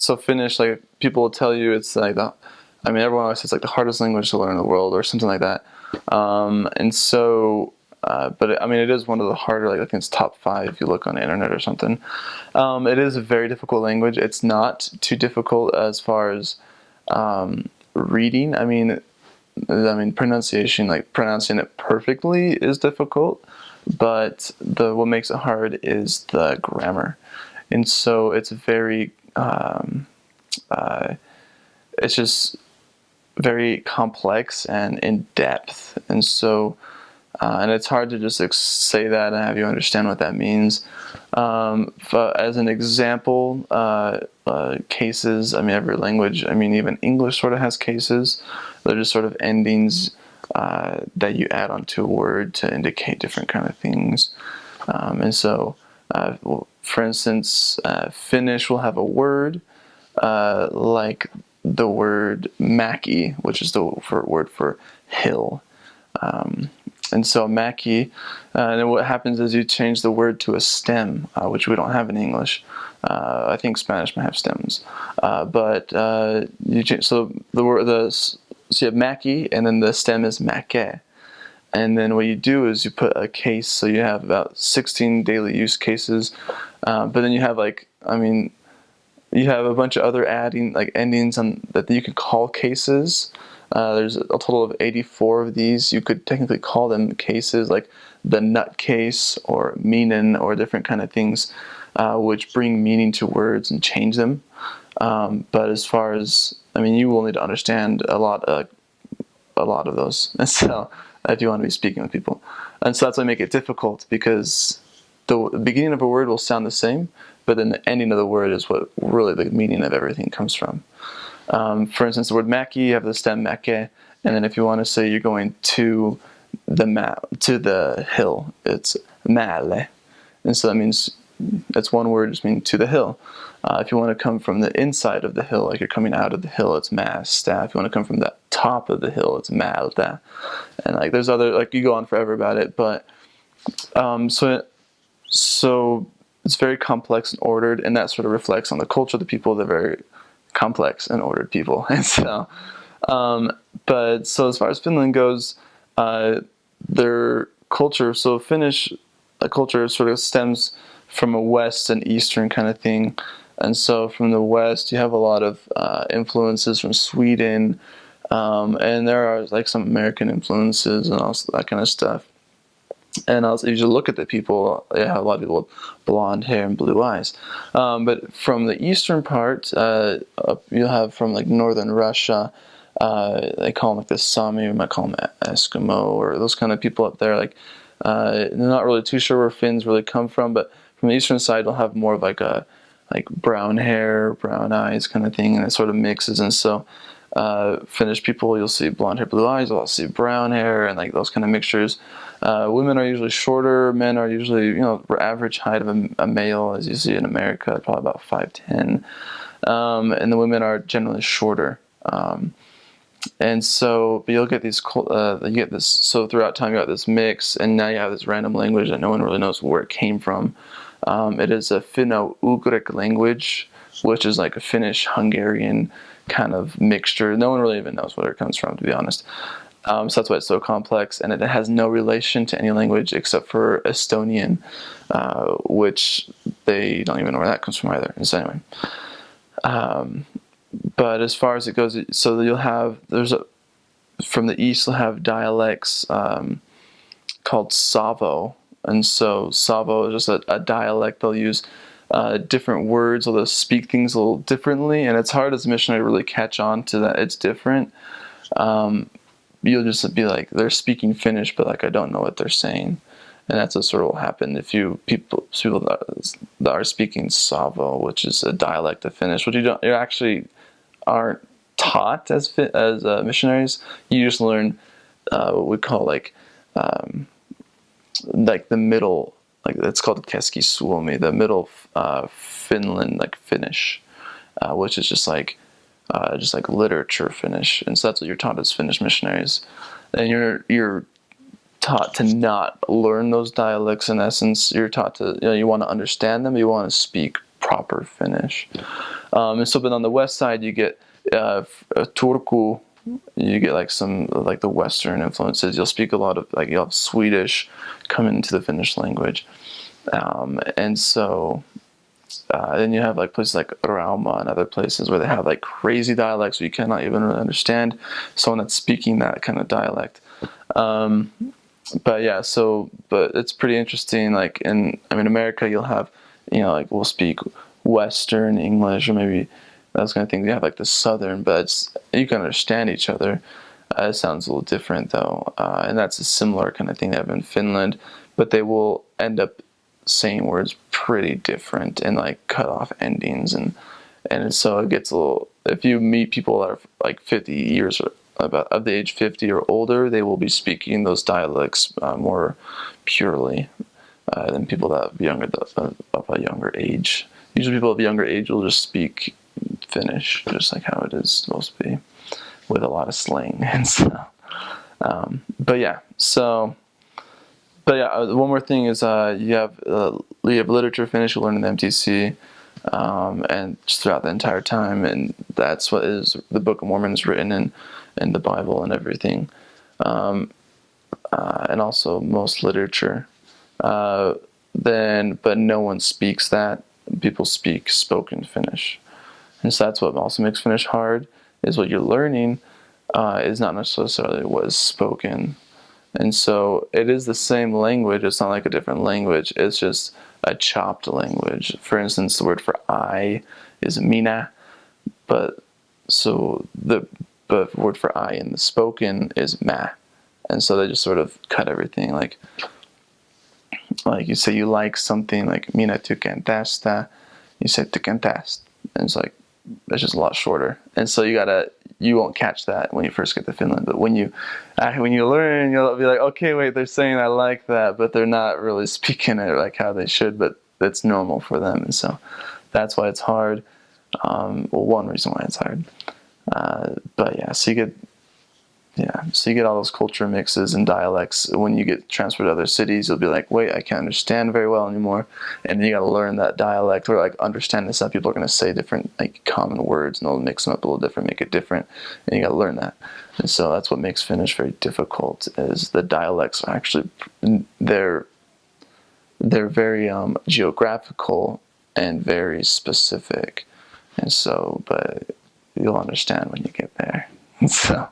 so Finnish, like people will tell you it's like I mean, everyone always says it's like the hardest language to learn in the world or something like that. And so, but I mean, it is one of the harder, like I think it's top 5 if you look on the internet or something. It is a very difficult language. It's not too difficult as far as reading. I mean, pronunciation, like pronouncing it perfectly is difficult, but what makes it hard is the grammar. And so it's very, it's just very complex and in depth. And so, and it's hard to just say that and have you understand what that means. But as an example, cases, I mean, every language, I mean, even English sort of has cases. They're just sort of endings that you add onto a word to indicate different kind of things. And so, well, for instance, Finnish will have a word like the word Mäki, which is the word for hill. And so Mäki, and then what happens is you change the word to a stem, which we don't have in English. I think Spanish might have stems, but you change. So so you have Mäki, and then the stem is Mäke. And then what you do is you put a case. So you have about 16 daily use cases, but then you have you have a bunch of other endings that you can call cases. There's a total of 84 of these. You could technically call them cases, like the nut case or meaning or different kind of things, which bring meaning to words and change them. But as far as, you will need to understand a lot of those. And so if you want to be speaking with people. And so that's why I make it difficult, because the beginning of a word will sound the same, but then the ending of the word is what really the meaning of everything comes from. For instance, the word Mäki, you have the stem Mäke, and then if you want to say you're going to the hill, it's Mäle. And so that means it's one word, just meaning to the hill. If you want to come from the inside of the hill, like you're coming out of the hill, it's Mästä. If you want to come from the top of the hill, it's Mältä. And like there's other, like you go on forever about it, but so it's very complex and ordered, and that sort of reflects on the culture of the people. They're very complex and ordered people. And so, but so as far as Finland goes, their culture, so Finnish culture sort of stems from a West and Eastern kind of thing. And so from the West, you have a lot of influences from Sweden, and there are like some American influences and also that kind of stuff. And also, you should look at the people. You have a lot of people with blonde hair and blue eyes. But from the eastern part, you'll have from like northern Russia. They call them like the Sami, you might call them Eskimo, or those kind of people up there. Like they're not really too sure where Finns really come from, but from the eastern side, you'll have more of like brown hair, brown eyes kind of thing, and it sort of mixes. And so Finnish people, you'll see blonde hair, blue eyes. You'll also see brown hair and like those kind of mixtures. Women are usually shorter. Men are usually, average height of a male, as you see in America, probably about 5'10". And the women are generally shorter. And so, but you'll get so throughout time you got this mix, and now you have this random language that no one really knows where it came from. It is a Finno-Ugric language, which is like a Finnish-Hungarian kind of mixture. No one really even knows where it comes from, to be honest. So that's why it's so complex, and it has no relation to any language except for Estonian, which they don't even know where that comes from either. So anyway, but as far as it goes, so from the east you'll have dialects called Savo, and so Savo is just a dialect. They'll use different words, or they'll speak things a little differently, and it's hard as a missionary to really catch on to that it's different. You'll just be like, they're speaking Finnish, but like I don't know what they're saying, and that's what sort of will happen if people that are speaking Savo, which is a dialect of Finnish, which you actually aren't taught as missionaries. You just learn what we call like the middle, like it's called Keski-Suomi, the middle Finland, like Finnish, which is just like literature Finnish, and so that's what you're taught as Finnish missionaries. And you're taught to not learn those dialects. In essence, you're taught to you want to understand them, you want to speak proper Finnish. And so, but on the west side, you get Turku. You get like some like the Western influences. You'll speak a lot of like you'll have Swedish come into the Finnish language, and so then you have like places like Rauma and other places where they have like crazy dialects where you cannot even really understand someone that's speaking that kind of dialect. But yeah, but it's pretty interesting. Like in America, you'll have like we'll speak Western English or maybe those kind of things. You have like the Southern, but you can understand each other. It sounds a little different though, and that's a similar kind of thing they have in Finland. But they will end up saying words pretty different and like cut off endings, and so it gets a little. If you meet people that are like 50 years of the age 50 or older, they will be speaking those dialects more purely than people that have of a younger age. Usually people of a younger age will just speak Finnish, just like how it is supposed to be, with a lot of slang and stuff. But yeah, one more thing is you have literature Finnish you learn in the MTC, and just throughout the entire time, and that's what is the Book of Mormon is written in the Bible and everything, and also most literature. But no one speaks that. People speak spoken Finnish. And so that's what also makes Finnish hard, is what you're learning is not necessarily what is spoken. And so it is the same language. It's not like a different language. It's just a chopped language. For instance, the word for I is mina, but the word for I in the spoken is ma. And so they just sort of cut everything. Like you say you like something, like mina tykkään tästä, you say tykkään tästä. And it's like, it's just a lot shorter. And so you won't catch that when you first get to Finland. But when you learn, you'll be like, okay, wait, they're saying I like that, but they're not really speaking it like how they should, but it's normal for them. And so that's why it's hard. One reason why it's hard. But yeah, so you get all those culture mixes and dialects. When you get transferred to other cities, you'll be like, wait, I can't understand very well anymore. And then you got to learn that dialect or like understand this. That people are going to say different like common words and they'll mix them up a little different, make it different. And you got to learn that. And so that's what makes Finnish very difficult, is the dialects are actually, they're very geographical and very specific. And so, but you'll understand when you get there. So.